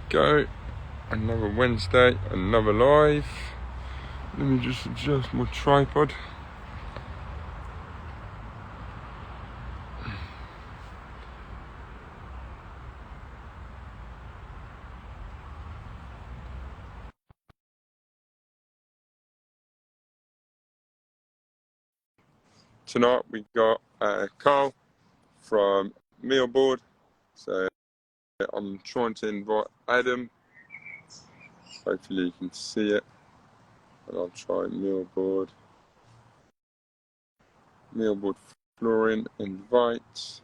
Go. Another Wednesday, another live. Let me just adjust my tripod. Tonight we got Carl from Millboard. So I'm trying to invite Adam. Hopefully you can see it. And I'll try Millboard Flooring invite.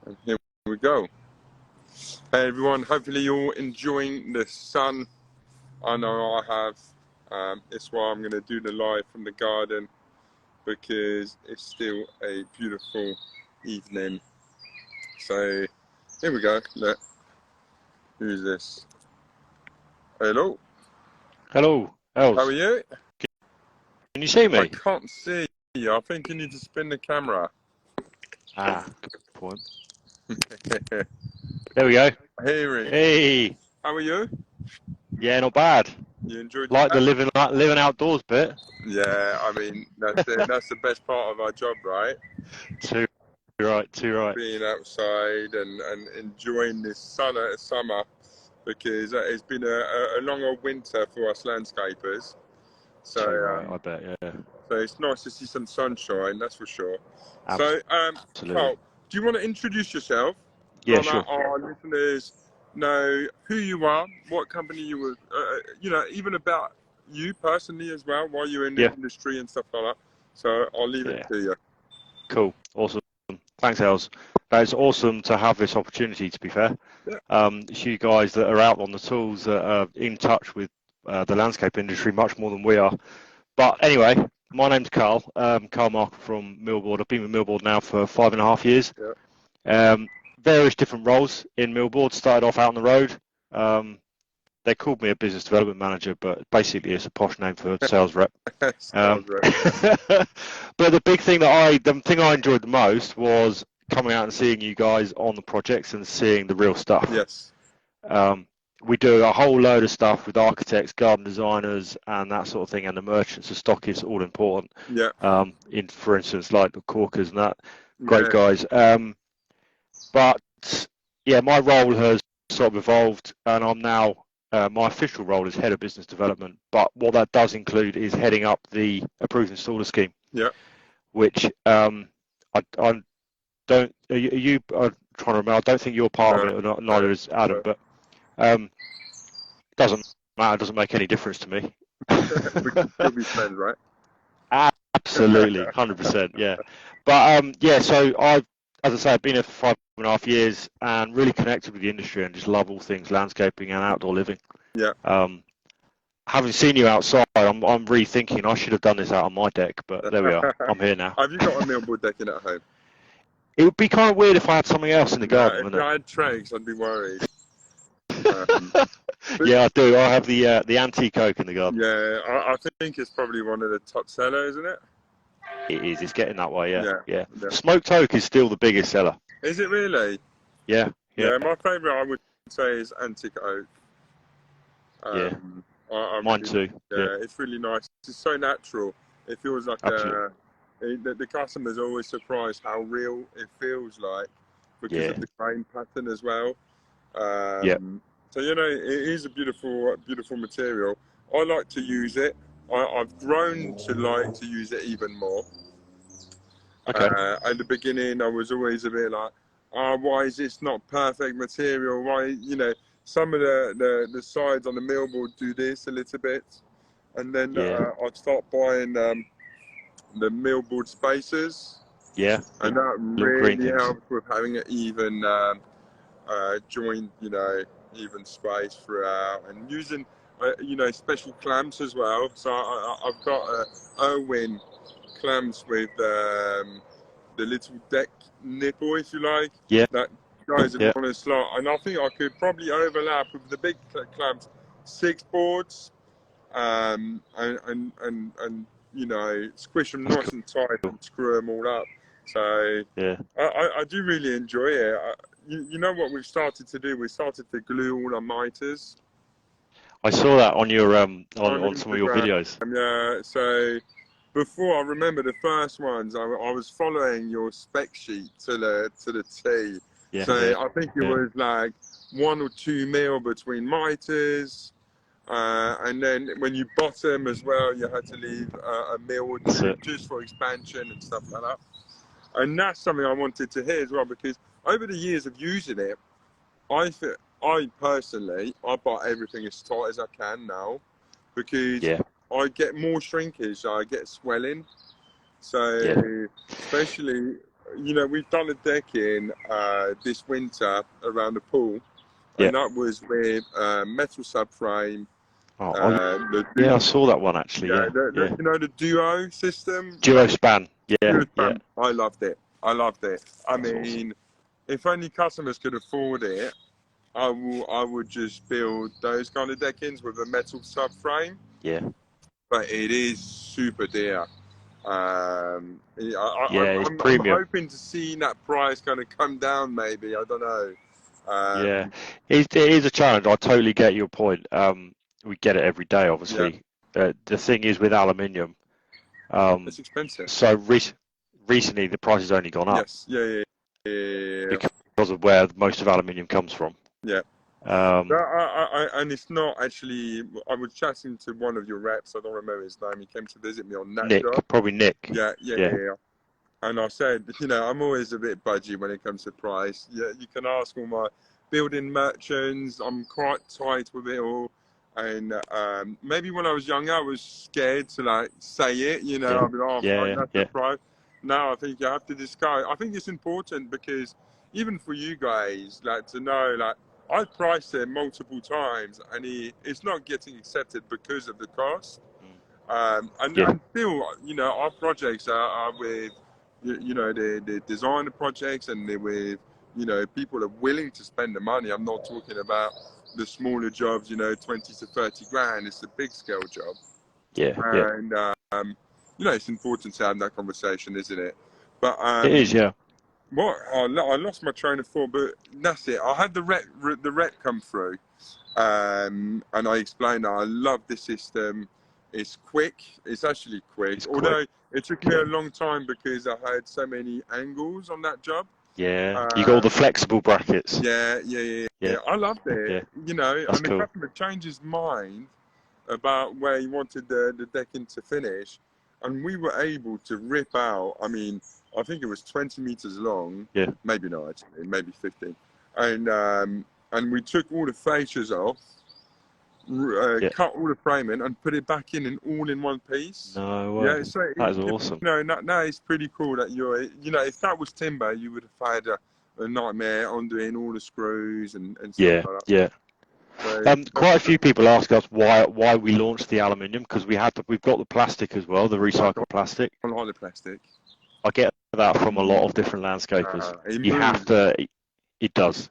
And here we go. Hey everyone, hopefully you're enjoying the sun. I know I have. It's why I'm going to do the live from the garden, because it's still a beautiful evening. So here we go. Look, who's this? Hello. Hello, Els. How are you? Can you see me? I can't see you. I think you need to spin the camera. Ah, good point. There we go. Hearing. Hey. How are you? Yeah, not bad. You enjoyed like the living outdoors bit. Yeah, I mean that's the best part of our job, right? Too right. Being outside and enjoying this summer, because it's been a longer winter for us landscapers. So right, I bet, yeah. So it's nice to see some sunshine, that's for sure. Absolutely. So, Carl, do you want to introduce yourself? Yeah, sure. Our listeners know who you are, what company you were, even about you personally as well, why you're in the industry and stuff like that. So I'll leave it to you. Cool, awesome. Thanks, Els. It's awesome to have this opportunity, to be fair. Yeah. It's you guys that are out on the tools, that are in touch with the landscape industry much more than we are. But anyway, my name's Carl, Carl Markham from Millboard. I've been with Millboard now for 5.5 years. Yeah. Various different roles in Millboard. Started off out on the road. They called me a business development manager, but basically it's a posh name for sales rep. Sales rep. But the thing I enjoyed the most was coming out and seeing you guys on the projects and seeing the real stuff. Yes. We do a whole load of stuff with architects, garden designers, and that sort of thing, and the merchants. The stock is all important. Yeah. For instance, like the Corkers and that, great guys. But yeah, my role has sort of evolved, and I'm now my official role is head of business development. But what that does include is heading up the approved installer scheme. Yeah. Which I don't. Are you trying to remember? I don't think you're part of it, or neither is Adam. But it doesn't matter. It doesn't make any difference to me. We can still be friends, right? Absolutely, 100%. Yeah. But so as I say, I've been here for 5.5 years and really connected with the industry and just love all things landscaping and outdoor living. Yeah. Having seen you outside, I'm rethinking I should have done this out on my deck, but there we are. I'm here now. Have you got a Millboard decking at home? It would be kind of weird if I had something else in the garden, wouldn't it? If I had trays, I'd be worried. Yeah, I do. I have the antique oak in the garden. Yeah, I think it's probably one of the top sellers, isn't it? It is. It's getting that way, yeah. Smoked oak is still the biggest seller. Is it really? Yeah. My favourite, I would say, is antique oak. Mine too. Yeah, it's really nice. It's so natural. It feels like the customer's always surprised how real it feels like, because of the grain pattern as well. So it is a beautiful material. I like to use it. I've grown to like to use it even more. Okay. At the beginning, I was always a bit like, why is this not perfect material? Why, some of the sides on the Millboard do this a little bit, and then I'd start buying the Millboard spacers. Yeah. And that really helps with having an even joint, even space throughout, and using special clamps as well. So I've got Irwin clamps with the little deck nipple, if you like. Yeah. That goes on a slot, and I think I could probably overlap with the big clamps 6 boards, and squish them nice and tight and screw them all up. So I do really enjoy it. you know what we've started to do? We started to glue all our miters. I saw that on your on some of your Instagram. videos. Yeah, so before, I remember the first ones, I was following your spec sheet to the T. Yeah, So yeah, I think it was like 1 or 2 mil between miters, and then when you bottom as well, you had to leave a mil or 2 just for expansion and stuff like that. And that's something I wanted to hear as well, because over the years of using it, I personally, I buy everything as tight as I can now, because I get more shrinkage, I get swelling. So especially, you know, we've done a decking this winter around the pool, and that was with metal subframe. I saw that one actually. You know, the Duo system. Duo span. Duo span. I loved it. I That's mean, awesome. If only customers could afford it, I would just build those kind of deckings with a metal subframe. Yeah. But it is super dear. I'm hoping to see that price kind of come down. Maybe, I don't know. It is a challenge. I totally get your point. We get it every day, obviously. The thing is with aluminium, it's expensive. So recently the price has only gone up. Yes. Yeah. Because of where most of aluminium comes from. Yeah. And it's not actually. I was chatting to one of your reps. I don't remember his name. He came to visit me on that job. Probably Nick. Yeah. And I said, you know, I'm always a bit budgy when it comes to price. Yeah, you can ask all my building merchants. I'm quite tight with it all. And maybe when I was younger, I was scared to like say it. You know, I'd be like, that's the price. Now I think you have to discuss. I think it's important, because even for you guys, like, to know, like, I priced it multiple times, and it's not getting accepted because of the cost. And still, you know, our projects are with, you know, the designer projects, and they're with, you know, people are willing to spend the money. I'm not talking about the smaller jobs, you know, 20 to 30 grand. It's a big scale job. And you know, it's important to have that conversation, isn't it? But it is, What I lost my train of thought, but that's it. I had the rep come through, and I explained that I love this system. It's quick. It's actually quick. Although it took me a long time, because I had so many angles on that job. You got all the flexible brackets. Yeah. I loved it. You know, that's and the customer changed his mind about where he wanted the decking to finish, and we were able to rip out. I mean, I think it was 20 meters long. Maybe not actually, maybe 15. And we took all the fascias off, cut all the framing, and put it back in all in one piece. No way. Yeah, so that is awesome. You know, that is pretty cool. That you know, if that was timber, you would have had a nightmare on doing all the screws and stuff like that. So, quite a few people ask us why we launched the aluminium, because we've got the plastic as well, the recycled plastic. I like the plastic. I get that from a lot of different landscapers. You have to. It does,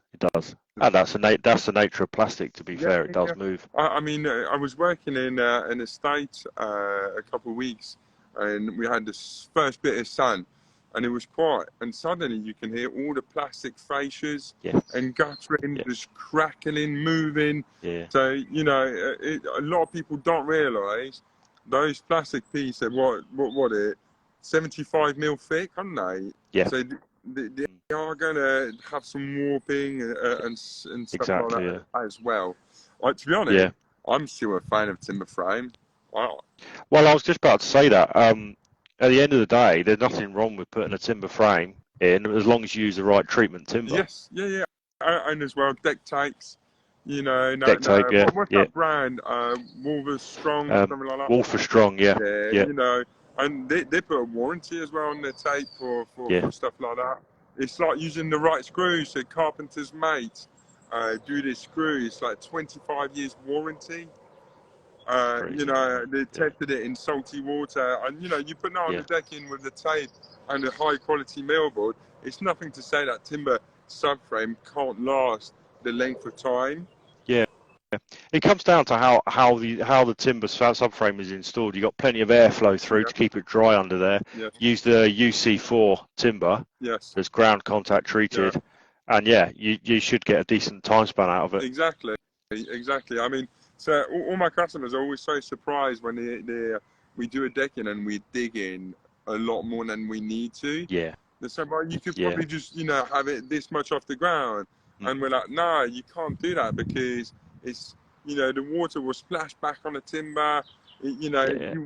and that's the nature of plastic. To be fair, it does move. I mean, I was working in an estate a couple of weeks, and we had this first bit of sun, and it was quiet, and suddenly you can hear all the plastic fascias and guttering just crackling, moving. So you know, a lot of people don't realise those plastic pieces. What it 75 mil thick, aren't they? So they are going to have some warping and stuff like that as well. To be honest, I'm still a fan of timber frame. Well, I was just about to say that. At the end of the day, there's nothing wrong with putting a timber frame in, as long as you use the right treatment timber. Yes, and as well, deck tapes. You know, deck tape, what's that brand? Wolver Strong, something like that. Wolfer Strong, yeah. You know. And they put a warranty as well on their tape for stuff like that. It's like using the right screws. So carpenter's mate do this screw. It's like 25 years warranty. You know, they tested it in salty water. And, you know, you put that on the decking with the tape and the high quality millboard. It's nothing to say that timber subframe can't last the length of time. It comes down to how the timber subframe is installed. You've got plenty of airflow through to keep it dry under there. Use the UC4 timber that's ground contact treated, And yeah, you should get a decent time span out of it. Exactly. I mean, so all my customers are always so surprised when we do a decking and we dig in a lot more than we need to. Yeah. They say, well, you could probably just, have it this much off the ground. And we're like, no, you can't do that because it's, the water will splash back on the timber. You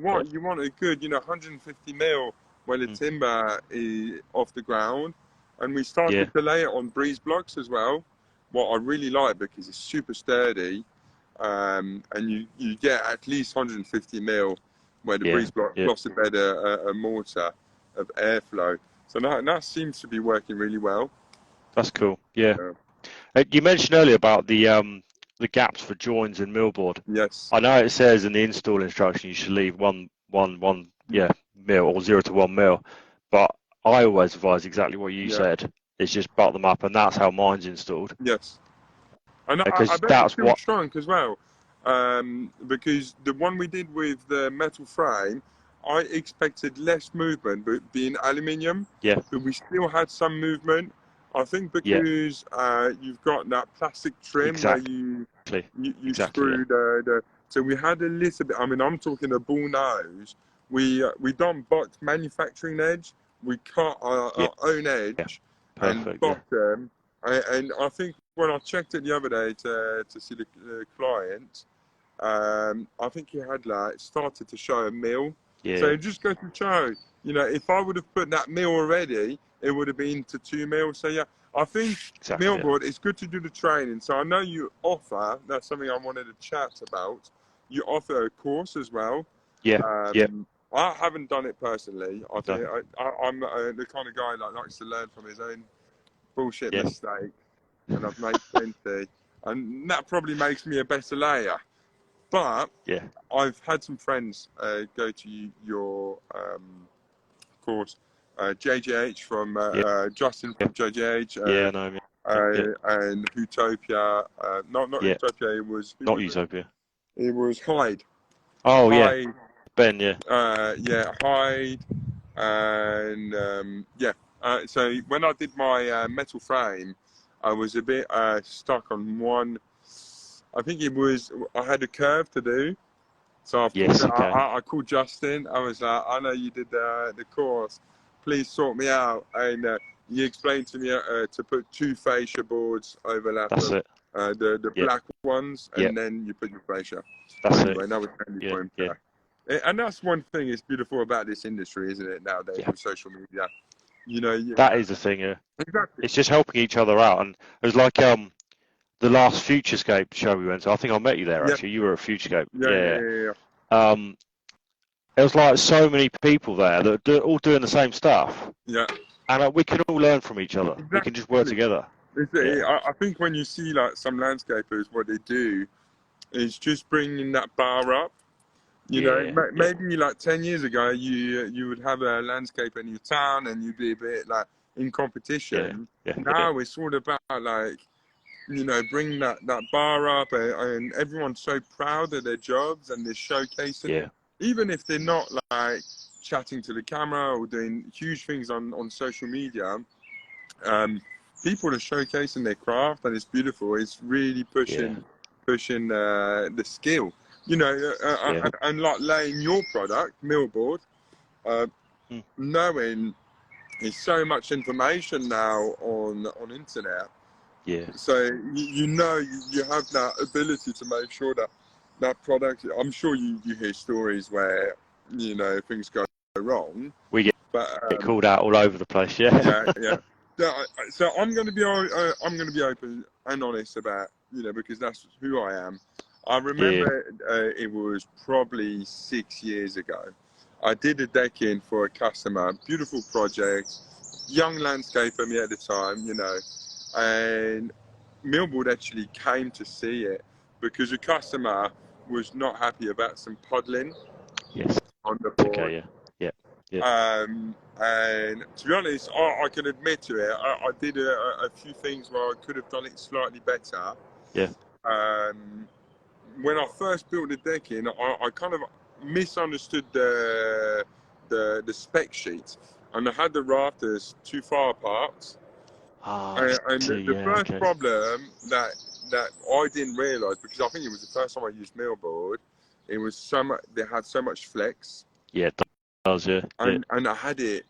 want a good, 150 mil when the timber is off the ground. And we started to lay it on breeze blocks as well. What I really like, because it's super sturdy, and you get at least 150 mil where the breeze block blocks a better mortar of airflow. So that seems to be working really well. That's cool. Yeah. You mentioned earlier about the gaps for joins in millboard. Yes. I know it says in the install instruction you should leave one mil or 0 to 1 mil, but I always advise exactly what you said. It's just butt them up, and that's how mine's installed. Yes. And I bet it's still shrunk as well, because the one we did with the metal frame, I expected less movement, but being aluminium, but we still had some movement. I think because you've got that plastic trim where you screw the. So we had a little bit. I mean, I'm talking a bull nose. We don't butt manufacturing edge. We cut our own edge and bottom. And I think when I checked it the other day to see the client, I think he had started to show a mill. Yeah. So it just goes to show, if I would have put that mill already, it would have been to 2 mil. So yeah, I think millboard, it's good to do the training. So I know you offer, that's something I wanted to chat about. You offer a course as well. Yeah. I haven't done it personally. I'm the kind of guy that likes to learn from his own bullshit mistake, and I've made plenty, and that probably makes me a better layer. But I've had some friends go to your course, JJH from Justin from JJH, and Utopia. Not Utopia. It was not Utopia. It was Hyde. Oh Hyde, Ben. Hyde, and so when I did my metal frame, I was a bit stuck on one. I think I had a curve to do. So I called Justin. I was like, I know you did the course. Please sort me out. And he explained to me to put 2 fascia boards overlap. That's it. The black ones, and then you put your fascia. That's anyway, that was handy for him. And that's one thing that's beautiful about this industry, isn't it, nowadays with social media? That is the thing, Exactly. It's just helping each other out. And it was like the last Futurescape show we went to. I think I met you there, actually. You were at Futurescape. Yeah. It was like so many people there that are all doing the same stuff. Yeah. And we can all learn from each other. Exactly. We can just work together. I think when you see some landscapers, what they do is just bringing that bar up. Maybe 10 years ago, you would have a landscaper in your town and you'd be a bit in competition. Now it's all about bringing that bar up, and everyone's so proud of their jobs and they're showcasing it. Even if they're not chatting to the camera or doing huge things on social media, people are showcasing their craft, and it's beautiful. It's really pushing the skill, and laying your product, Millboard, knowing there's so much information now on internet. Yeah. So you have that ability to make sure that product. I'm sure you hear stories where things go wrong. We get called out all over the place. Yeah. So I'm going to be open and honest about because that's who I am. I remember it was probably 6 years ago. I did a decking for a customer, beautiful project, young landscaper me at the time, and Millboard actually came to see it because the customer was not happy about some puddling on the board. Okay, yeah. And to be honest, I can admit to it. I did a few things where I could have done it slightly better. Yeah. When I first built the decking, I kind of misunderstood the spec sheet, and I had the rafters too far apart. Ah, And the yeah, first okay. problem that I didn't realise, because I think it was the first time I used Millboard, it was so much. They had so much flex. Yeah, it does, yeah. And I had it,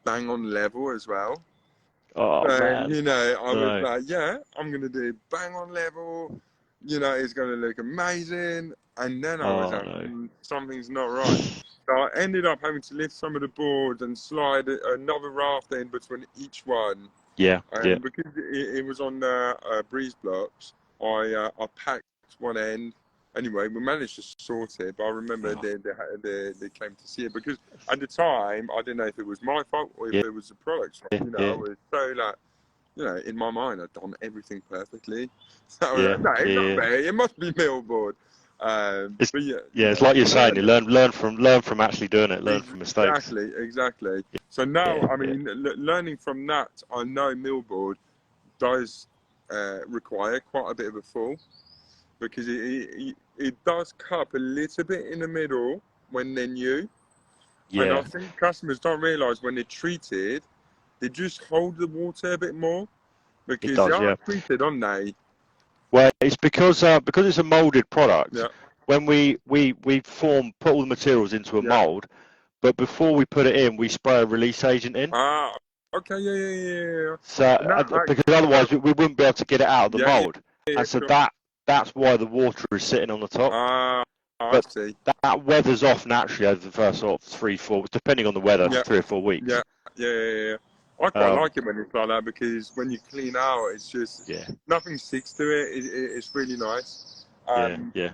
bang on level as well. Oh, So, man. I was No. like, yeah, I'm gonna do it bang on level. It's gonna look amazing. And then I was Oh, like, no. something's not right. So I ended up having to lift some of the boards and slide another raft in between each one. Yeah, yeah. And because it was on breeze blocks, I packed one end. Anyway, we managed to sort it, but I remember Oh, they came to see it, because at the time I didn't know if it was my fault or if yeah, it was the product's fault. yeah, I yeah, was so like, in my mind I'd done everything perfectly. So I was yeah, like, no, it's not yeah. me. It must be Millboard. It's, But yeah, yeah, it's like you're saying, you learning. learn from actually doing it, learn from mistakes. Exactly. So now, Yeah, I yeah, mean, learning from that, I know Millboard does require quite a bit of a fall, because it does cup a little bit in the middle when they're new. And I yeah. think customers don't realise when they're treated, they just hold the water a bit more, It because they does, are yeah. treated, aren't they? Well, it's because it's a molded product. Yeah, When we put all the materials into a yeah. mold, but before we put it in, we spray a release agent in. Ah, okay, yeah. So And that because actually, otherwise we wouldn't be able to get it out of the yeah, mold, and so sure. that's why the water is sitting on the top. Ah, I But see. that weathers off naturally over the first sort of 3-4, depending on the weather, Yeah, 3 or 4 weeks. yeah. I quite like it when it's like that, because when you clean out, it's just Yeah, nothing sticks to it. It's really nice. yeah, Um, yeah.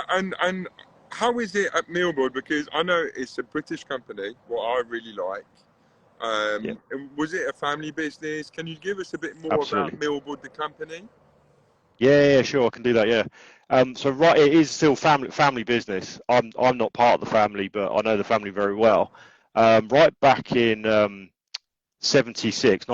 and how is it at Millboard? Because I know it's a British company, what I really like. Yeah, And was it a family business? Can you give us a bit more about absolutely. Millboard, the company? Yeah, sure, I can do that. Yeah. So right, it is still family business. I'm not part of the family, but I know the family very well. Right back in 1976,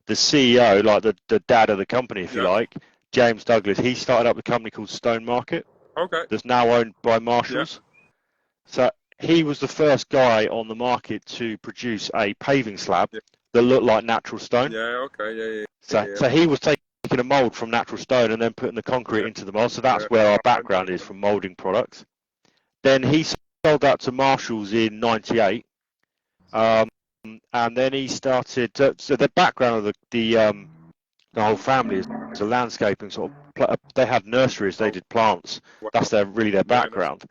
the CEO, like the dad of the company, if you Yeah. like, James Douglas, he started up a company called Stone Market Okay. that's now owned by Yeah. Marshalls. So he was the first guy on the market to produce a paving slab Yeah. that looked like natural stone. Yeah. Okay. So he was taking a mold from natural stone and then putting the concrete Yeah. into the mold. So Yeah. that's where our I know background that is, one. from molding products. Then he sold that to Marshalls in '98, and then he started. So the background of the whole family is a landscaping sort of. They had nurseries. They Oh, did plants. wow. That's really their Yeah. That's background.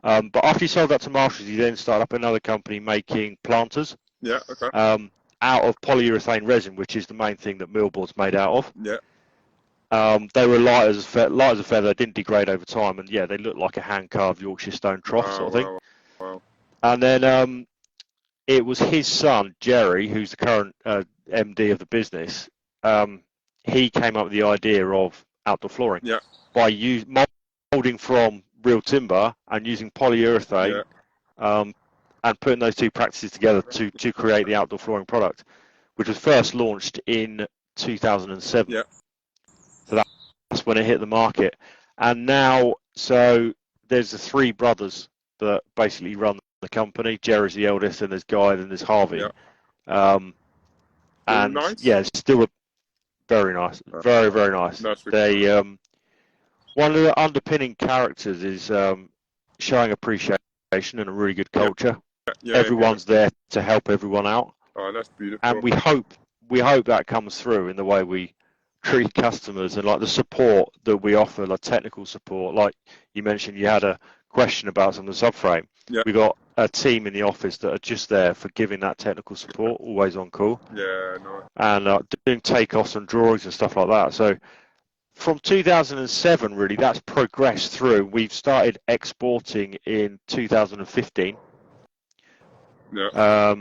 But after he sold that to Marshalls, he then started up another company making planters yeah. Okay. out of polyurethane resin, which is the main thing that Millboard's made out of. Yeah. They were light as a feather. They didn't degrade over time, and yeah, they looked like a hand-carved Yorkshire stone trough sort of thing. Wow. And then it was his son Jerry, who's the current MD of the business. He came up with the idea of outdoor flooring Yeah. by molding from real timber and using polyurethane, Yeah. and putting those two practices together to create the outdoor flooring product, which was first launched in 2007. Yeah. So that's when it hit the market. And now, so there's the three brothers that basically run the company. Jerry's the eldest, and there's Guy, and there's Harvey. Yeah. All And nice. yeah, it's still very nice, very nice. That's really They nice. one of the underpinning characters is showing appreciation and a really good Yeah. culture. Yeah. Everyone's there to help everyone out, Oh, that's beautiful. and we hope that comes through in the way we treat customers and like the support that we offer, like technical support. Like you mentioned, you had a question about some of the subframe. Yeah. We got a team in the office that are just there for giving that technical support, always on call, Yeah. No. and doing takeoffs and drawings and stuff like that. So from 2007, really, that's progressed through. We've started exporting in 2015. Yeah.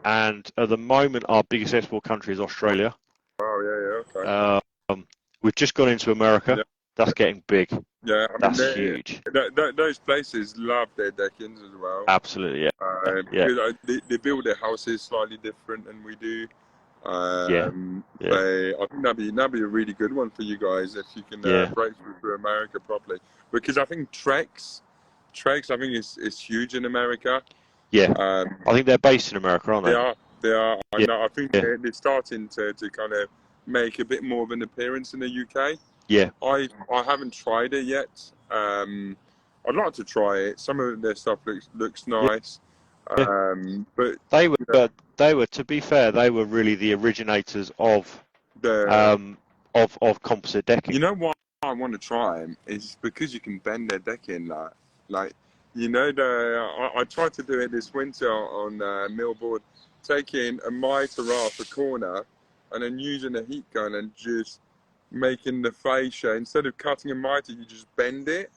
And at the moment, our biggest export country is Australia. Oh, yeah. Okay. We've just gone into America. Yeah. That's getting big. Yeah. I mean, That's huge. those places love their deckings as well. Absolutely, yeah. Yeah. Because they build their houses slightly different than we do. Yeah. So I think that'd be a really good one for you guys if you can break through America properly. Because I think Trex, I think is huge in America. Yeah. I think they're based in America, aren't they? They are. I Yeah, know. I think yeah, they're starting to kind of make a bit more of an appearance in the UK. yeah. I haven't tried it yet. I'd like to try it. Some of their stuff looks Yeah. nice. Yeah. But They you know, were, they were, to be fair, they were really the originators the of composite decking. you know why I want to try them is because you can bend their decking like you know I tried to do it this winter on Millboard, taking a mitre off a corner and then using a heat gun and just making the fascia, instead of cutting a mitre you just bend it.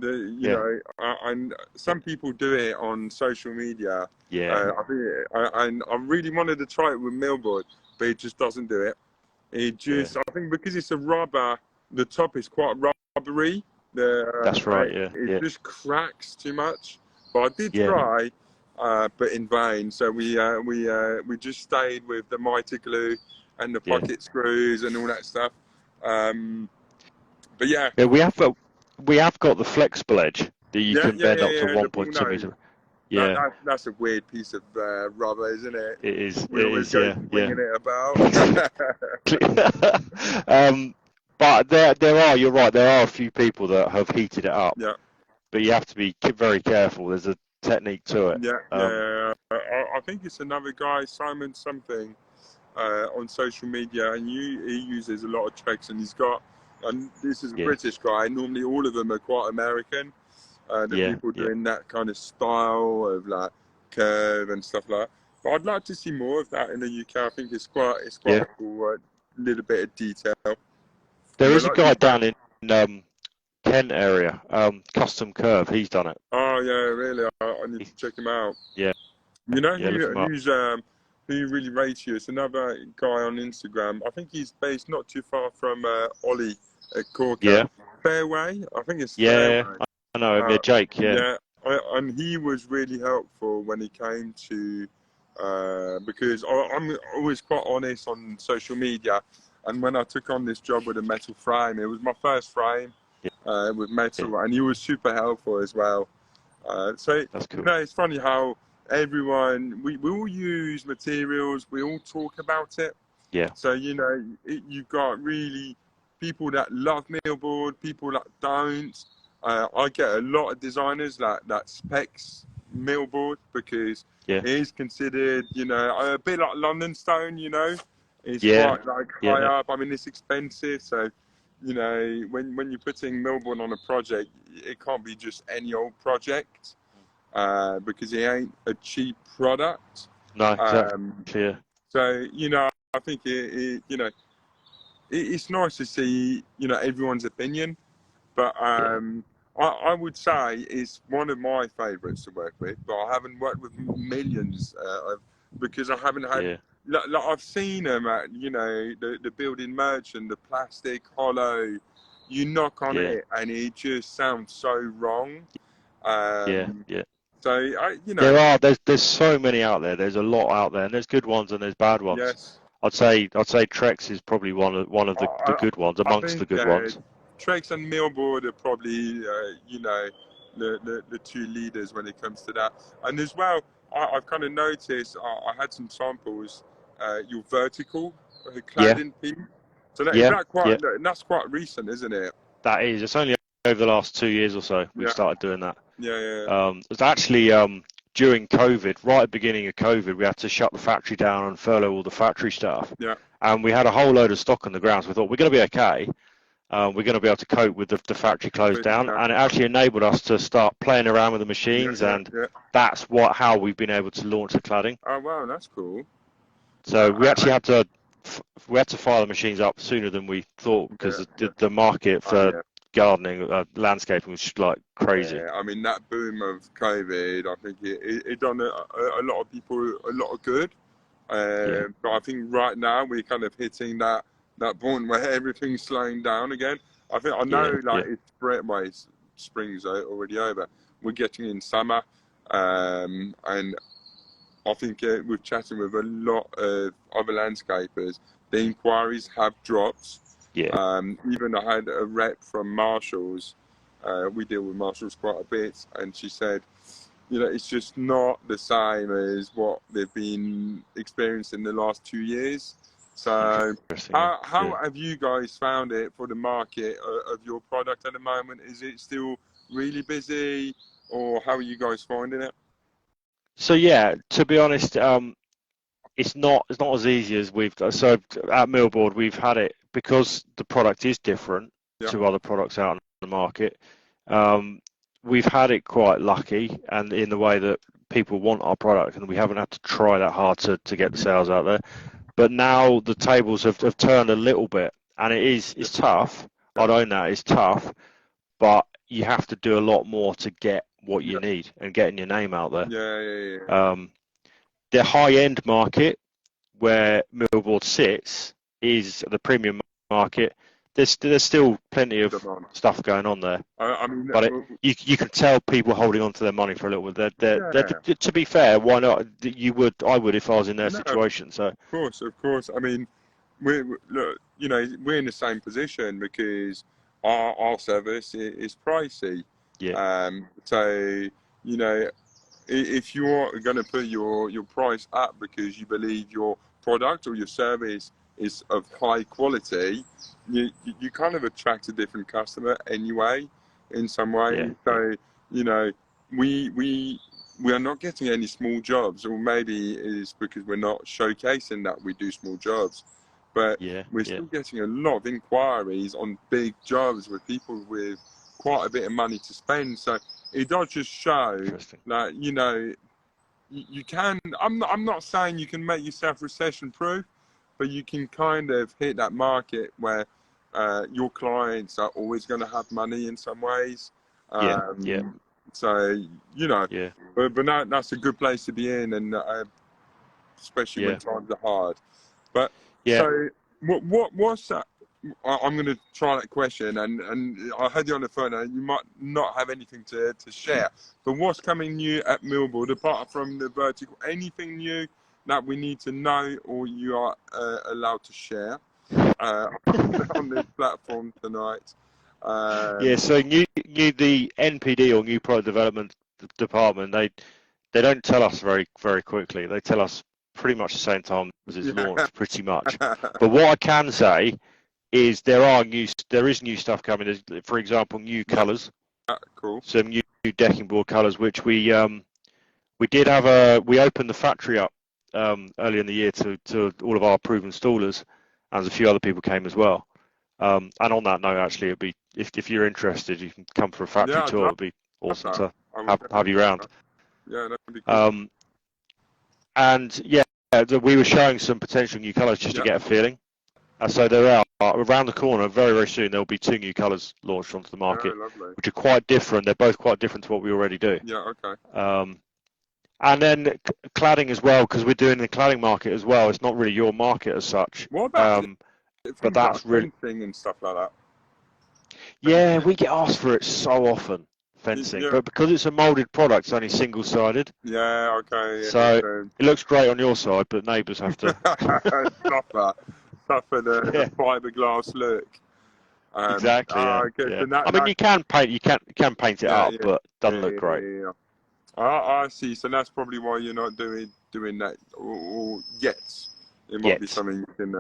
You Yeah, know, and some people do it on social media. yeah, I think I really wanted to try it with Millboard, but it just doesn't do it. It yeah. just, I think because it's a rubber, the top is quite rubbery. That's right. Yeah, It yeah, just cracks too much. But I did yeah, try, but in vain. So we just stayed with the mitre glue and the yeah. pocket screws and all that stuff. But yeah, Yeah, we have got the flexible edge that you can bend up to yeah. The ball 1.2 nose. meter. Yeah, That's a weird piece of rubber, isn't it? it is. We It always is. go Yeah, yeah. swinging it about. But there are. You're right. There are a few people that have heated it up, Yeah, but you have to be very careful. There's a technique to it. yeah. I think it's another guy, Simon something, on social media, and he uses a lot of tricks, and and this is a Yeah, British guy. Normally, all of them are quite American. The yeah, people yeah, doing that kind of style of like curve and stuff like that. But I'd like to see more of that in the UK. I think it's quite yeah. a cool little bit of detail. There You know, is a like guy you say. down in Kent area, Custom Curve. He's done it. Oh yeah, really. I need to check him out. Yeah, You know yeah. Look him up. who really rates you? It's another guy on Instagram. I think he's based not too far from Ollie at Corker. Yeah, Fairway. I think it's yeah. Fairway. I know him. Yeah, Jake. Yeah, Yeah, and he was really helpful when he came to because I'm always quite honest on social media, and when I took on this job with a metal frame, it was my first frame yeah, with yeah. metal, and he was super helpful as well. So That's cool. it's funny how everyone we all use materials, we all talk about it. Yeah, So you've got really people that love Millboard, people that don't. I get a lot of designers that specs Millboard because yeah, it is considered, a bit like London Stone. It's yeah, quite like high yeah, up. I mean, it's expensive, so when you're putting Millboard on a project, it can't be just any old project because it ain't a cheap product. no, exactly. Um, Yeah, so I think it's nice to see everyone's opinion, but yeah, I would say it's one of my favourites to work with. But I haven't worked with millions because I haven't had. yeah, Like I've seen them at the building merchant, the plastic hollow. You knock on yeah, it and it just sounds so wrong. yeah, Um, yeah. so There's so many out there. There's a lot out there, and there's good ones and there's bad ones. yes. I'd say Trex is probably one of the I, good ones I amongst the think good ones. Trex and Millboard are probably, the two leaders when it comes to that. And as well, I've kind of noticed, I had some samples, your vertical Yeah, cladding piece. So is yeah, that yeah. that's quite recent, isn't it? That is. It's only over the last 2 years or so we've Yeah, started doing that. yeah. It's actually during COVID, right at the beginning of COVID, we had to shut the factory down and furlough all the factory staff. Yeah. And we had a whole load of stock on the ground. So we thought we're going to be okay. We're going to be able to cope with the factory closed down, and it actually enabled us to start playing around with the machines, and Yeah. that's how we've been able to launch the cladding. Oh wow, that's cool. So we actually had to fire the machines up sooner than we thought because the market for gardening, landscaping was like crazy. Yeah, I mean that boom of COVID, I think it done a lot of people a lot of good. But I think right now we're kind of hitting that point where everything's slowing down again. I know it's spring's already over. We're getting in summer, and I think we're chatting with a lot of other landscapers. The inquiries have dropped. Yeah. Even I had a rep from Marshalls. We deal with Marshalls quite a bit, and she said you know, it's just not the same as what they've been experiencing the last 2 years. So how have you guys found it for the market of your product at the moment? Is it still really busy, or how are you guys finding it? So yeah, to be honest, it's not as easy as we've done. So at Millboard, we've had it because the product is different to other products out on the market. We've had it quite lucky, and in the way that people want our product, and we haven't had to try that hard to get the sales out there. But now the tables have turned a little bit, and it's tough. I'd own that, it's tough, but you have to do a lot more to get what you need and getting your name out there. The high-end market where Millboard sits is the premium market. There's still plenty of stuff going on there. I mean, but you can tell people holding on to their money for a little bit. To be fair, why not? I would if I was in their situation. So of course. I mean, look, you know, we're in the same position because our service is pricey. So you know, if you're going to put your price up because you believe your product or your service is of high quality, you kind of attract a different customer anyway, in some way. So you know, we are not getting any small jobs, or maybe it's because we're not showcasing that we do small jobs, but we're still getting a lot of inquiries on big jobs with people with quite a bit of money to spend. So it does just show that, you know, you can, I'm not saying you can make yourself recession proof, but you can kind of hit that market where your clients are always going to have money in some ways. So, you know, but that's a good place to be in, and especially when times are hard. But so what's that? I'm going to try that question, and I had you on the phone, and you might not have anything to share. But what's coming new at Millboard, apart from the vertical? Anything new that we need to know, or you are allowed to share on this platform tonight? So new the NPD, or new product development department, they don't tell us very quickly. They tell us pretty much the same time as it's launched, pretty much. But what I can say is there is new stuff coming. There's, for example, new colours. Cool. Some new decking board colours, which we opened the factory up earlier in the year to all of our approved installers, and a few other people came as well. And on that note, actually, it'd be if you're interested, you can come for a factory tour. It'd be awesome to have you around. Yeah, that'd be cool. And we were showing some potential new colours just to get a feeling. So they're out around the corner very, very soon. There'll be 2 new colours launched onto the market, which are quite different. They're both quite different to what we already do. Yeah, okay. And then cladding as well, because we're doing the cladding market as well. It's not really your market as such. What about but that's really fencing and stuff like that? Yeah, we get asked for it so often, fencing. But because it's a moulded product, it's only single-sided. Yeah, okay. So it looks great on your side, but neighbours have to suffer the fiberglass look. Exactly. Okay. So I mean, you can paint it up, but it doesn't look great. I see. So that's probably why you're not doing that or yet. It might be something you can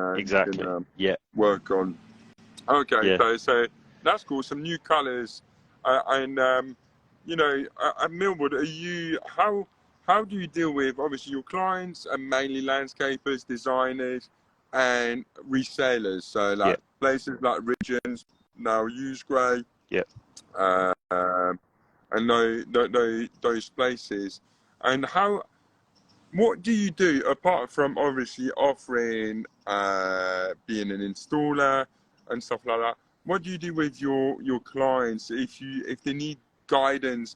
work on. Okay, so that's cool. Some new colours, and you know, at Millboard, how do you deal with obviously your clients and mainly landscapers, designers, and resellers? So like places like Regions now use grey. And those places, and what do you do apart from obviously offering being an installer and stuff like that? What do you do with your clients if they need guidance,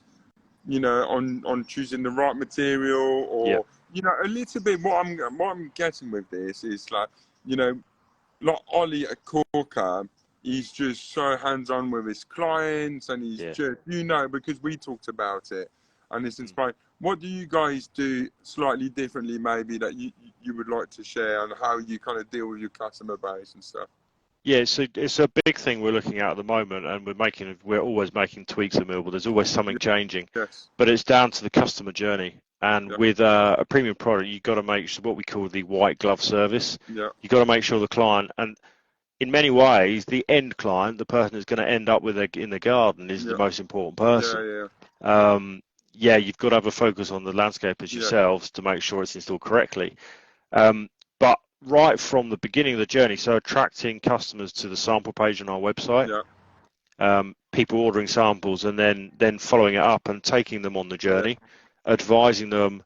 you know, on choosing the right material, or you know, a little bit what I'm getting with this is like, you know, like Ollie at Corker, he's just so hands-on with his clients, and he's just, you know, because we talked about it, and it's inspiring. What do you guys do slightly differently, maybe, that you would like to share, on how you kind of deal with your customer base and stuff? Yeah, so it's a big thing we're looking at the moment, and we're always making tweaks at Millboard. There's always something changing, Yes. but it's down to the customer journey. And Yeah. with a premium product, you've got to make sure what we call the white glove service. Yeah. You've got to make sure the client, and in many ways, the end client, the person who's going to end up with in the garden, is the most important person. Yeah. Yeah, you've got to have a focus on the landscapers yourselves to make sure it's installed correctly. But right from the beginning of the journey, so attracting customers to the sample page on our website, people ordering samples, and then following it up and taking them on the journey, advising them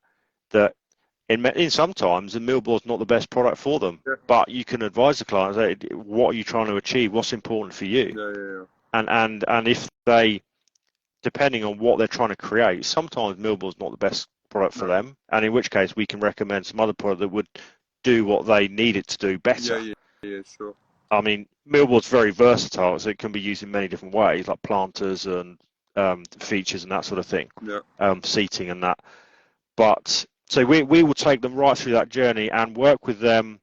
that in sometimes the Millboard's not the best product for them, but you can advise the clients, hey, what are you trying to achieve, what's important for you, and if they, depending on what they're trying to create, sometimes Millboard's not the best product for them, and in which case we can recommend some other product that would do what they need it to do better. Yeah, sure. I mean, Millboard's very versatile, so it can be used in many different ways, like planters and features and that sort of thing, seating and that. But so we will take them right through that journey and work with them.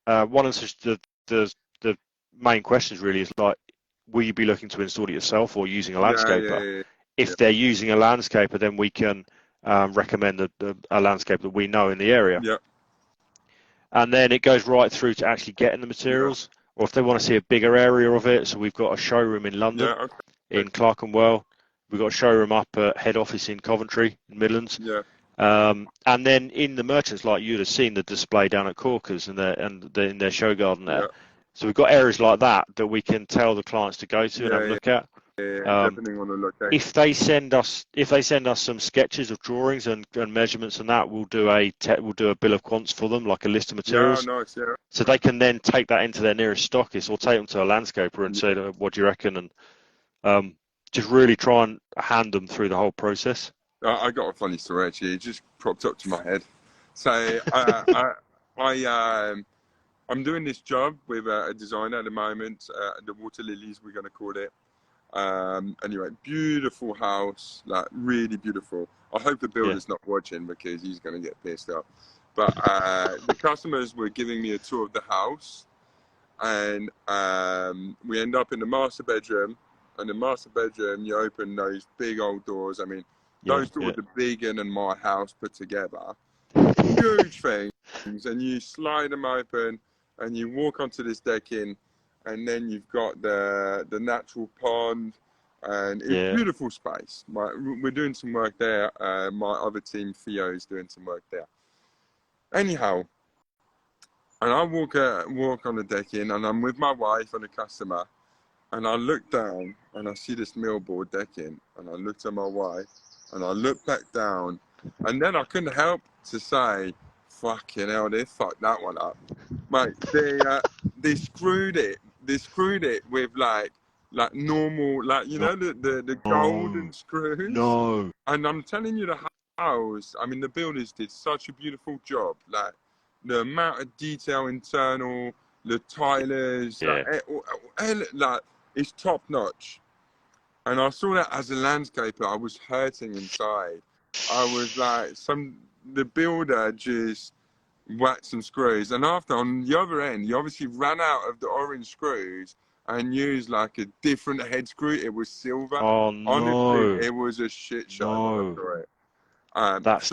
One of the main questions really is like, will you be looking to install it yourself or using a landscaper? If they're using a landscaper, then we can recommend a landscaper that we know in the area. And then it goes right through to actually getting the materials, or if they want to see a bigger area of it. So we've got a showroom in London, in Clerkenwell. We've got a showroom up at head office in Coventry, in Midlands. And then in the merchants, like you'd have seen the display down at Corkers and in their show garden there. So we've got areas like that we can tell the clients to go to and have a look at. Depending on the location. If they send us some sketches of drawings and measurements and that, we'll do a bill of quants for them, like a list of materials. So they can then take that into their nearest stockist or take them to a landscaper and say, what do you reckon? And just really try and hand them through the whole process. I got a funny story actually. It just propped up to my head. So I'm doing this job with a designer at the moment. The Water Lilies, we're going to call it. Anyway, beautiful house, like really beautiful. I hope the builder's not watching because he's going to get pissed off. But the customers were giving me a tour of the house, and we end up in the master bedroom. And the master bedroom, you open those big old doors. I mean, those doors are bigger than my house put together. Huge things, and you slide them open, and you walk onto this decking. And then you've got the natural pond, and it's beautiful space. We're doing some work there. My other team, Theo, is doing some work there. Anyhow, and I walk on the decking, and I'm with my wife and a customer, and I look down, and I see this Millboard decking, and I looked at my wife, and I looked back down, and then I couldn't help to say, fucking hell, they fucked that one up. Mate, they screwed it. They screwed it with like normal, like, you know, the golden screws. No. And I'm telling you, the house, I mean, the builders did such a beautiful job. Like the amount of detail internal, the tilers, like it's top notch. And I saw that as a landscaper, I was hurting inside. I was like, the builder just whacked some screws, and after, on the other end, you obviously ran out of the orange screws and used like a different head screw. It was silver. Oh no! Honestly, it was a shit show. No. That's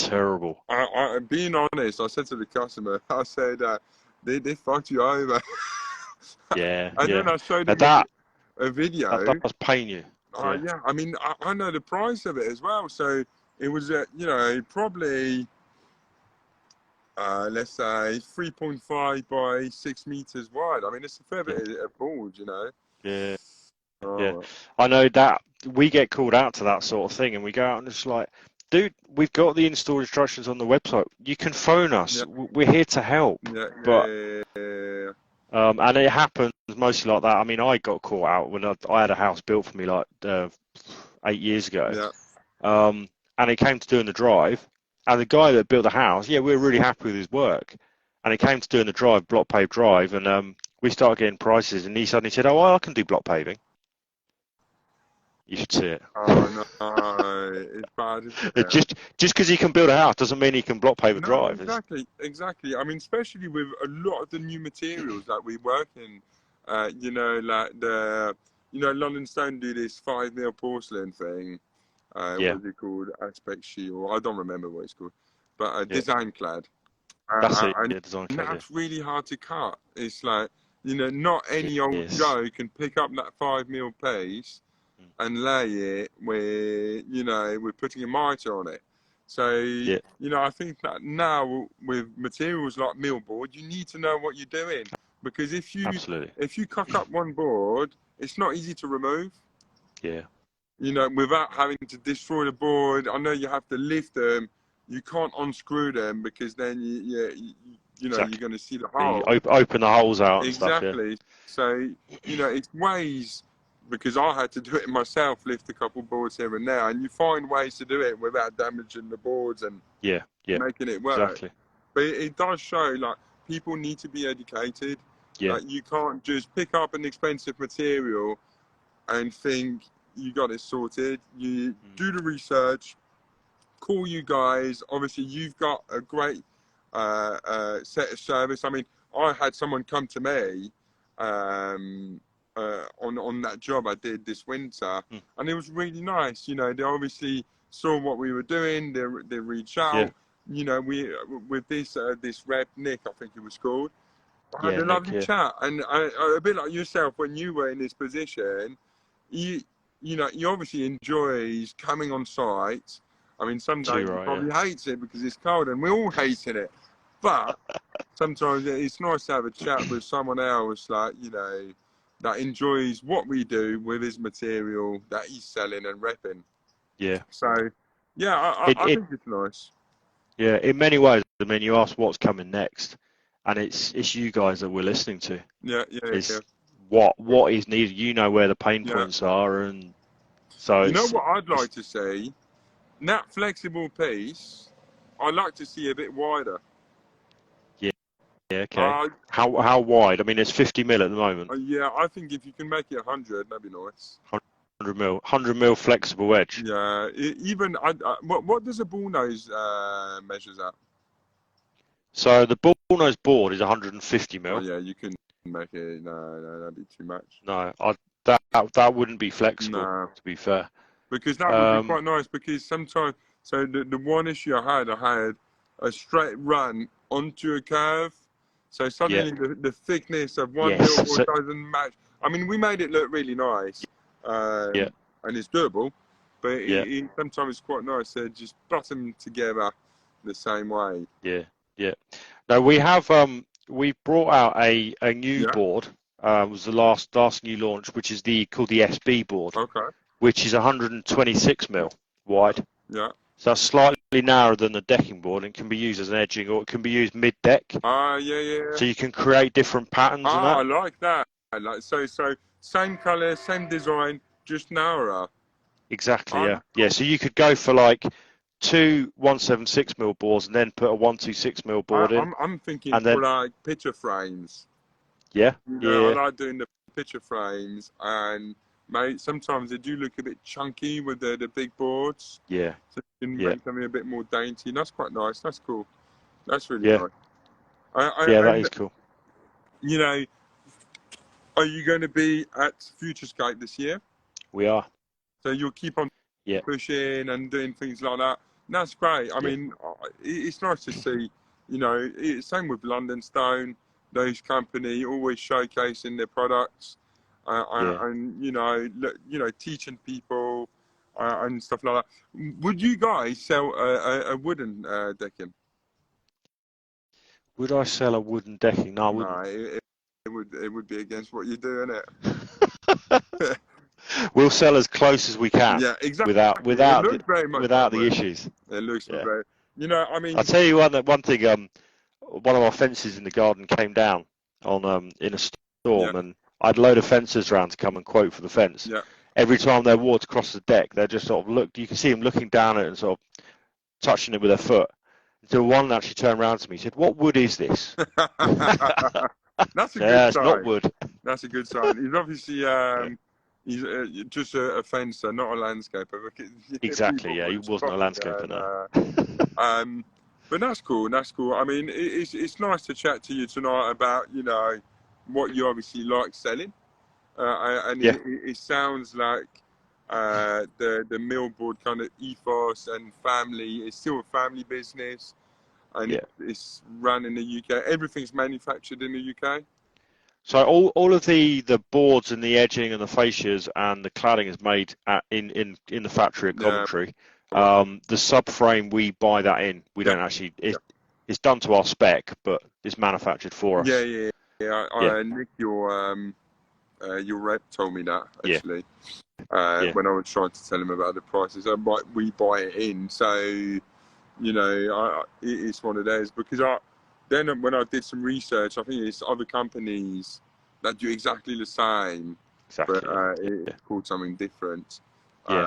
terrible. I being honest, I said to the customer, I said, they fucked you over. And then I showed them a video. That does pain you. Yeah, I mean, I know the price of it as well. So it was, you know, probably, let's say 3.5 by 6 meters wide. I mean, it's a fair bit of board, you know. Yeah. I know that we get called out to that sort of thing, and we go out and it's like, dude, we've got the install instructions on the website. You can phone us. We're here to help. And it happens mostly like that. I mean, I got caught out when I had a house built for me like 8 years ago. And it came to doing the drive. And the guy that built the house, we were really happy with his work. And it came to doing the drive, block paved drive, and we started getting prices. And he suddenly said, "Oh, well, I can do block paving." You should see it. Oh no, it's bad. Isn't it? Just because he can build a house doesn't mean he can block pave a drive. Exactly. I mean, especially with a lot of the new materials that we work in You know, like London Stone do this 5mm porcelain thing. Yeah. What's it called? Aspect shield. I don't remember what it's called, but Yeah. design clad. That's it. And Yeah, design clad. that's really hard to cut. It's like, not any old Joe can pick up that 5mm piece and lay it where, we're putting a mitre on it. So, I think that now with materials like Millboard, you need to know what you're doing, because if you cock up one board, it's not easy to remove. Yeah. Without having to destroy the board. I know you have to lift them. You can't unscrew them, because then Exactly. you're going to see the hole. Open the holes out. Exactly. And stuff, So it's ways, because I had to do it myself, lift a couple boards here and there, and you find ways to do it without damaging the boards and making it work. Exactly. But it does show, like, people need to be educated. Yeah. Like, you can't just pick up an expensive material and think you got it sorted. You do the research, call you guys. Obviously, you've got a great set of service. I mean, I had someone come to me on that job I did this winter, and it was really nice. They obviously saw what we were doing. They reached out. We with this rep Nick, I think it was called. I had a lovely chat, and a bit like yourself when you were in this position. He obviously enjoys coming on site. I mean, some days he probably hates it because it's cold, and we're all hating it. But sometimes it's nice to have a chat with someone else, like, that enjoys what we do with his material that he's selling and repping. Yeah. So, I think it's nice. Yeah, in many ways. I mean, you asked what's coming next, and it's you guys that we're listening to. Yeah. What is needed. You know where the pain points are, and so what I'd like to see? That flexible piece, I'd like to see a bit wider. Yeah, okay. How wide? I mean, it's 50mm at the moment. I think if you can make it 100, that'd be nice. 100mm flexible edge. Yeah, even what does a bullnose measures at? So the bullnose board is 150mm. Oh, yeah, you can make it. No, that'd be too much. No, that wouldn't be flexible. No. To be fair. Because that would be quite nice. Because sometimes, so the one issue I had a straight run onto a curve. So suddenly the thickness of one millboard doesn't match. I mean, we made it look really nice. And it's doable, but it sometimes it's quite nice to just butt them together the same way. Yeah. No, we have we brought out a new board. It was the last new launch, which is called the SB board. Okay. Which is 126mm wide. Yeah. So that's slightly narrower than the decking board, and can be used as an edging, or it can be used mid-deck. Yeah. So you can create different patterns. I like that. So same colour, same design, just narrower. Exactly. Yeah. So you could go for like 2 176mm boards, and then put a 126mm board in. I'm thinking for like picture frames. Yeah. I like doing the picture frames, and mate, sometimes they do look a bit chunky with the big boards. Yeah. So you can make something a bit more dainty. That's quite nice. That's cool. That's really nice. That is cool. Are you going to be at Futurescape this year? We are. So you'll keep on pushing and doing things like that. And that's great. I mean, it's nice to see. Same with London Stone. Those company always showcasing their products. And teaching people and stuff like that. Would you guys sell a wooden decking? Would I sell a wooden decking? No, I wouldn't. No, it would be against what you do, innit? We'll sell as close as we can. Yeah, exactly. Without the issues. It looks very. I mean. I'll tell you one thing. One of our fences in the garden came down on in a storm, and I had a load of fencers around to come and quote for the fence. Yeah. Every time they walked across the deck, they just sort of looked. You can see them looking down at it and sort of touching it with their foot. Until one actually turned around to me and said, "What wood is this?" That's a good sign. It's not wood. That's a good sign. He's obviously he's just a fencer, not a landscaper. Exactly. Yeah, he wasn't a landscaper. No. But that's cool. That's cool. I mean, it's nice to chat to you tonight about what you obviously like selling, and it sounds like the Millboard kind of ethos and family is still a family business, and it's run in the UK. Everything's manufactured in the UK. So all of the boards and the edging and the fascias and the cladding is made in the factory at Coventry. The subframe, we buy that in. We don't actually. It's done to our spec, but it's manufactured for us. Nick, your rep told me that actually. When I was trying to tell him about the prices, we buy it in. So, you know, it's one of those, because then when I did some research, I think it's other companies that do exactly the same, but it's called something different. But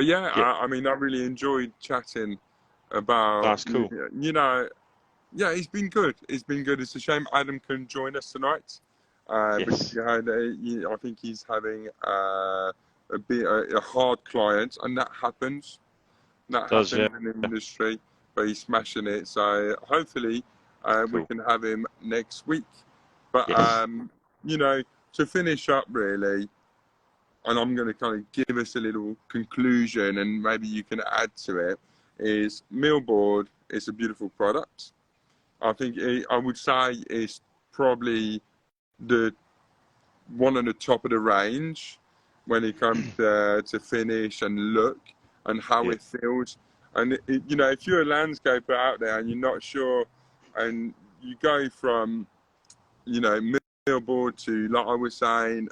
I mean, I really enjoyed chatting about. That's cool. You know, it's been good. It's been good. It's a shame Adam couldn't join us tonight. Because I think he's having a hard client, and that happens. That happens in the industry, but he's smashing it. So hopefully we can have him next week. But you know, to finish up really, and I'm going to kind of give us a little conclusion, and maybe you can add to it. Is Millboard is a beautiful product. I think I would say it's probably the one on the top of the range when it comes to finish and look and how it feels. And you know, if you're a landscaper out there and you're not sure, and you go from, you know, Millboard to, like I was saying,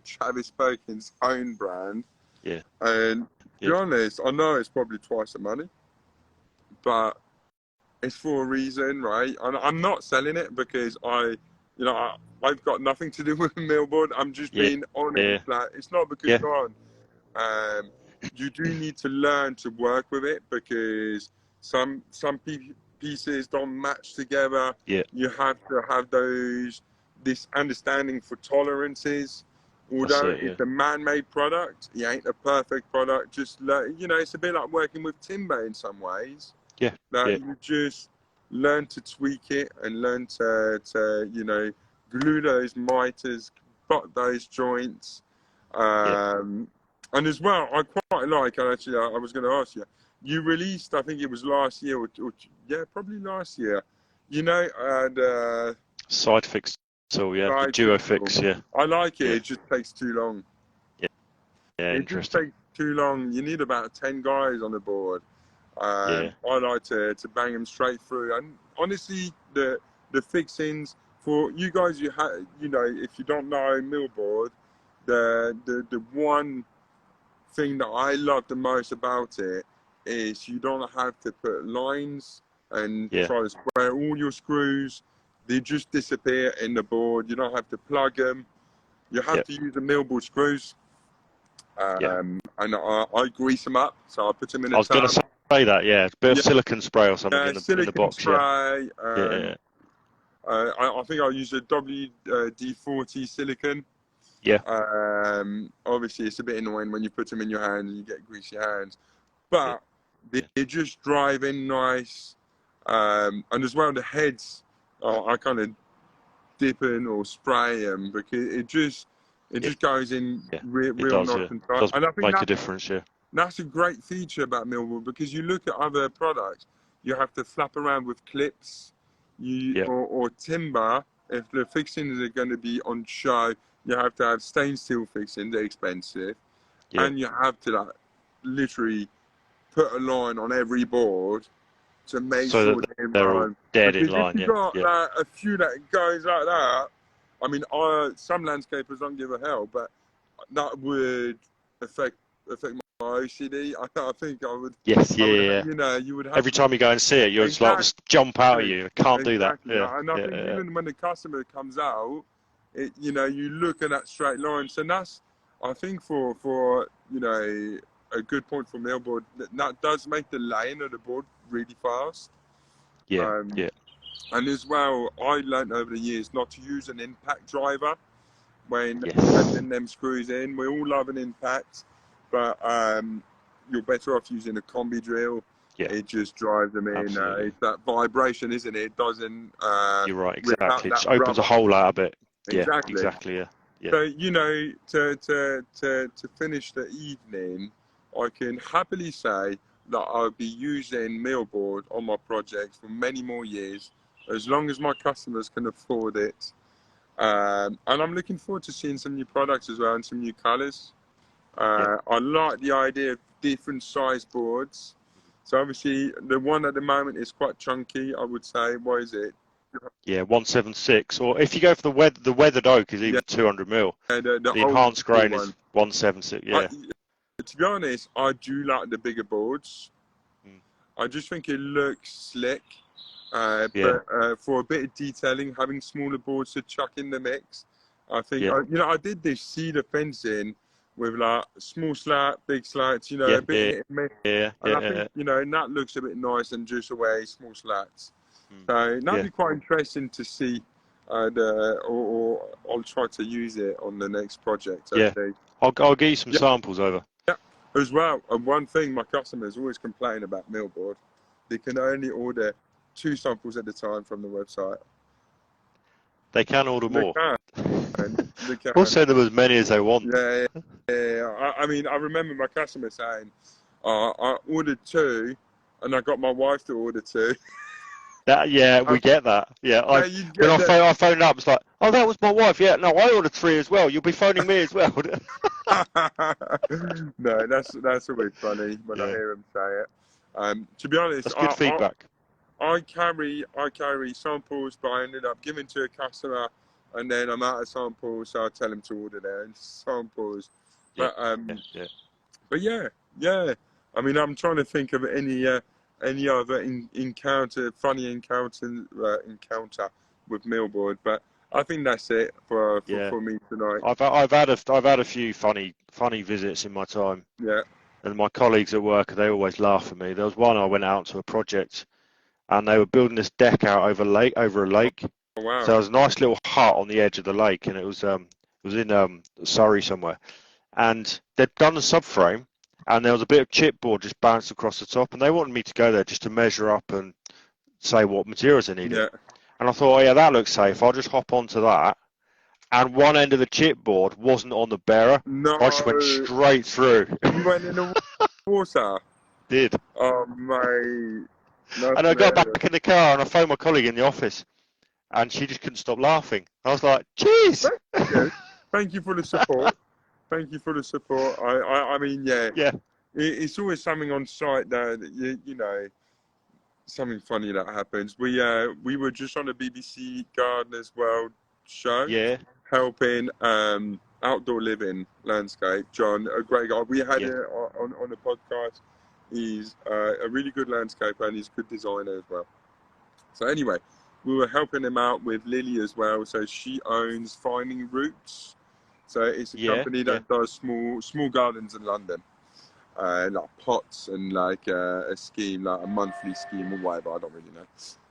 Travis Perkins' own brand. And to be honest, I know it's probably twice the money, but it's for a reason, right? And I'm not selling it because I've got nothing to do with Millboard. I'm just being honest. Like, it's not because you do need to learn to work with it, because some pieces don't match together. You have to have this understanding for tolerances. Although it's a man-made product, it ain't a perfect product. Just you know, it's a bit like working with timber in some ways. You just learn to tweak it and learn to you know, glue those miters, butt those joints. And as well, I quite like, actually, I was going to ask you, you released, I think it was last year, or probably last year, you know, the side fix tool, the duo fix, I like it. It just takes too long. It just takes too long. You need about 10 guys on the board. I like to bang them straight through. And honestly, the fixings for you guys, you know, if you don't know Millboard, the one thing that I love the most about it is you don't have to put lines and try to square all your screws. They just disappear in the board. You don't have to plug them. You have to use the Millboard screws. And I grease them up, so I put them in a tub. I was going to say that, a bit of silicone spray or something in the box. Spray, I think I use a WD-40 silicone. Obviously, it's a bit annoying when you put them in your hands and you get greasy hands, but they just drive in nice. And as well, the heads, I kind of dip in or spray them, because it just goes in real nice and tight. Does and I think make a difference. That's a great feature about Millboard, because you look at other products, you have to flap around with clips, or timber. If the fixings are going to be on show, you have to have stainless steel fixings. They're expensive, and you have to literally put a line on every board to make sure they're all dead in line. If you've got like a few that goes like that, I mean, some landscapers don't give a hell, but that would affect my OCD. I think I would. You know, you would have every time you go and see it, you're just like, jump out of you. I can't do that. And I think even when the customer comes out, you know, you look at that straight line. So that's, I think, for you know, a good point for Millboard. That does make the laying of the board really fast. And as well, I learned over the years not to use an impact driver when sending them screws in. We all love an impact, but you're better off using a combi drill. it just drives them in. It's that vibration, isn't it? It doesn't. You're right, exactly. It just rubber. opens a hole out a bit. Exactly. Yeah, exactly. Yeah. So to finish the evening, I can happily say that I'll be using Millboard on my projects for many more years, as long as my customers can afford it. And I'm looking forward to seeing some new products as well and some new colours. I like the idea of different size boards. So obviously the one at the moment is quite chunky, I would say. What is it? Yeah, 176. Or if you go for the weathered oak is even 200 mil. The enhanced grain is 176. Yeah. To be honest, I do like the bigger boards. I just think it looks slick. But for a bit of detailing, having smaller boards to chuck in the mix, I think I did this cedar fencing with like small slat, big slats, a bit and I think and that looks a bit nice and just away small slats. So that'd be quite interesting to see, or I'll try to use it on the next project. I'll get you some samples over. Yeah, as well. And one thing my customers always complain about Millboard, they can only order 2 samples at a time from the website. They can order more. They can. We'll send them as many as they want. Yeah. I mean, I remember my customer saying, I ordered 2, and I got my wife to order 2. We get that. Yeah, when I phoned up, it's like, oh, that was my wife. Yeah, no, I ordered 3 as well. You'll be phoning me as well. No, that's always funny when I hear him say it. To be honest, that's good feedback. I carry samples, but I ended up giving to a customer, and then I'm out of samples, so I tell him to order their samples. But but yeah. I mean, I'm trying to think of any other funny encounter with Millboard, but I think that's it for me tonight. I've had a few funny visits in my time. Yeah. And my colleagues at work, they always laugh at me. There was one I went out to a project, and they were building this deck out over a lake. Oh, wow. So there was a nice little hut on the edge of the lake, and it was in Surrey somewhere, and they'd done a subframe. And there was a bit of chipboard just bounced across the top, and they wanted me to go there just to measure up and say what materials they needed. Yeah. And I thought, that looks safe. I'll just hop onto that. And one end of the chipboard wasn't on the bearer. No. I just went straight through. You went in the water? Did. Oh, mate. And I got back in the car, and I phoned my colleague in the office, and she just couldn't stop laughing. I was like, jeez. Thank you for the support. Thank you for the support. I mean, it's always something on site that something funny that happens. We were just on a BBC Gardeners World show, helping outdoor living landscape. John, a great guy. We had it on the podcast. He's a really good landscaper, and he's a good designer as well. So anyway, we were helping him out with Lily as well. So she owns Finding Roots. So it's a company that does small gardens in London, like pots and like a scheme, like a monthly scheme or whatever. I don't really know.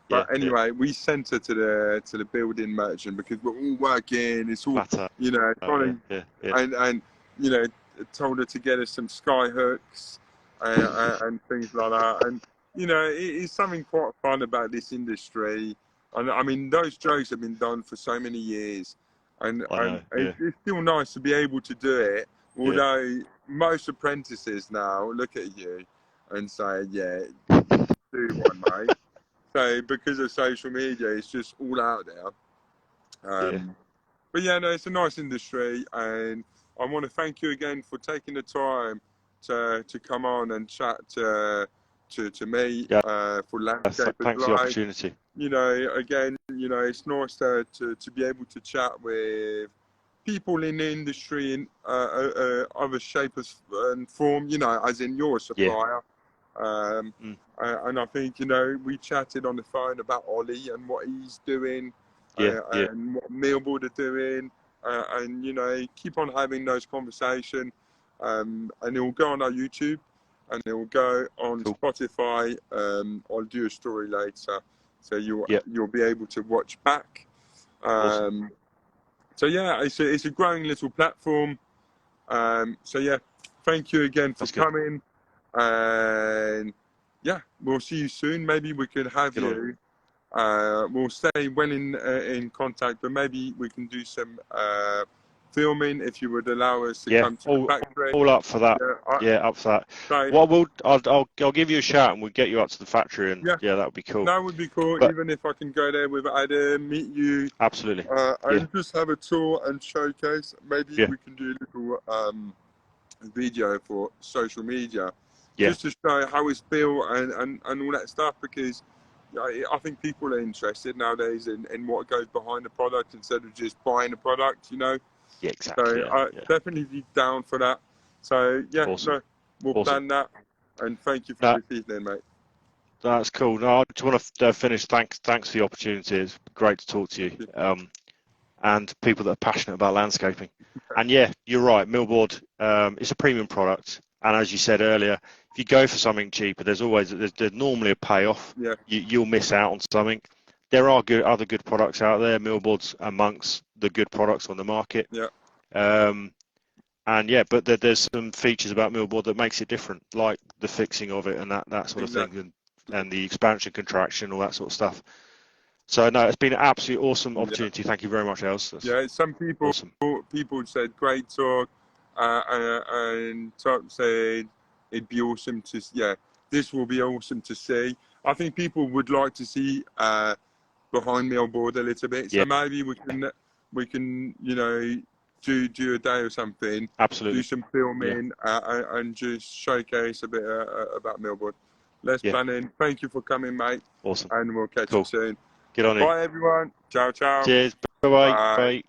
But anyway, we sent her to the building merchant because we're all working. It's all and told her to get us some sky hooks and things like that. And it's something quite fun about this industry. And I mean, those jokes have been done for so many years. And it's still nice to be able to do it, although most apprentices now look at you and say, do one, mate. So because of social media, it's just all out there. But it's a nice industry, and I want to thank you again for taking the time to come on and chat to me for landscape. Thanks for the opportunity. Again, it's nice to be able to chat with people in the industry in of a shape and form, as in you're a supplier. And I think, we chatted on the phone about Ollie and what he's doing and what Millboard are doing. And, keep on having those conversations. And it will go on our YouTube and it will go on Spotify. I'll do a story later. So you'll be able to watch back. Awesome. So it's a growing little platform. Thank you again for coming. And yeah, we'll see you soon. Maybe we could have you. We'll stay well in contact, but maybe we can do some filming if you would allow us to come to the factory. All up for that. Up for that. So, well, I'll give you a shout and we'll get you up to the factory, and that would be cool. That would be cool. But, even if I can go there with Adam, meet you. Absolutely. And just have a tour and showcase. Maybe we can do a little video for social media, just to show how it's built and all that stuff, because I think people are interested nowadays in what goes behind the product instead of just buying the product, you know. Yeah, exactly. So definitely be down for that. So awesome. We'll plan that. And thank you for this evening, mate. That's cool. No, I just want to finish. Thanks for the opportunity. It's great to talk to you. And people that are passionate about landscaping. And yeah, you're right. Millboard, it's a premium product. And as you said earlier, if you go for something cheaper, there's normally a payoff. Yeah. You'll miss out on something. There are other good products out there. Millboard's amongst the good products on the market. Yeah. But there's some features about Millboard that makes it different, like the fixing of it and that sort of thing, and the expansion, contraction, all that sort of stuff. So no, it's been an absolutely awesome opportunity. Thank you very much, Els. Some people said great talk, and Top said it'd be awesome to this will be awesome to see. I think people would like to see behind Millboard a little bit. So maybe we can do a day or something. Absolutely. Do some filming and just showcase a bit about Millboard. Let's plan in. Thank you for coming, mate. Awesome. And we'll catch you soon. Get on it. Bye, everyone. Ciao, ciao. Cheers. Bye-bye. Bye.